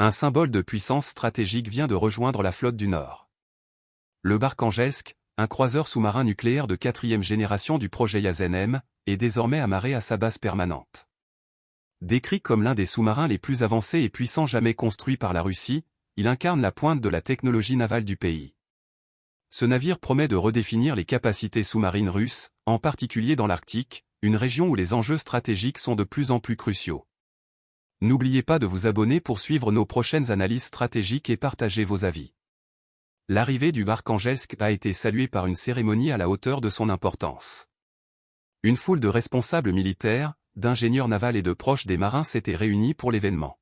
Un symbole de puissance stratégique vient de rejoindre la flotte du Nord. Le Barkhangelsk, un croiseur sous-marin nucléaire de 4e génération du projet Yazen-M, est désormais amarré à sa base permanente. Décrit comme l'un des sous-marins les plus avancés et puissants jamais construits par la Russie, il incarne la pointe de la technologie navale du pays. Ce navire promet de redéfinir les capacités sous-marines russes, en particulier dans l'Arctique, une région où les enjeux stratégiques sont de plus en plus cruciaux. N'oubliez pas de vous abonner pour suivre nos prochaines analyses stratégiques et partager vos avis. L'arrivée du Barkhangelsk a été saluée par une cérémonie à la hauteur de son importance. Une foule de responsables militaires, d'ingénieurs navals et de proches des marins s'étaient réunis pour l'événement.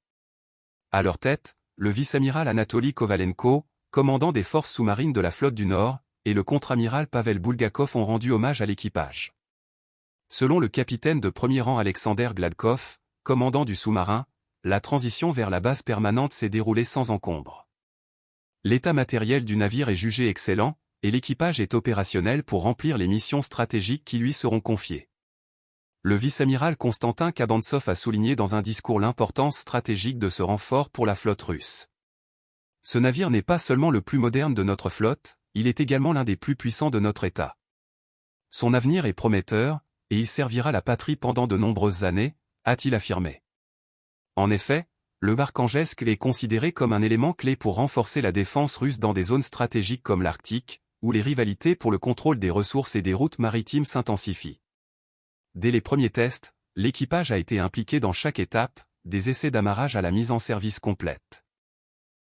À leur tête, le vice-amiral Anatoly Kovalenko, commandant des forces sous-marines de la flotte du Nord, et le contre-amiral Pavel Bulgakov ont rendu hommage à l'équipage. Selon le capitaine de premier rang Alexander Gladkov, commandant du sous-marin, la transition vers la base permanente s'est déroulée sans encombre. L'état matériel du navire est jugé excellent, et l'équipage est opérationnel pour remplir les missions stratégiques qui lui seront confiées. Le vice-amiral Konstantin Kabantsov a souligné dans un discours l'importance stratégique de ce renfort pour la flotte russe. Ce navire n'est pas seulement le plus moderne de notre flotte, il est également l'un des plus puissants de notre État. Son avenir est prometteur, et il servira la patrie pendant de nombreuses années, a-t-il affirmé. En effet, le Barkhangelsk est considéré comme un élément clé pour renforcer la défense russe dans des zones stratégiques comme l'Arctique, où les rivalités pour le contrôle des ressources et des routes maritimes s'intensifient. Dès les premiers tests, l'équipage a été impliqué dans chaque étape, des essais d'amarrage à la mise en service complète.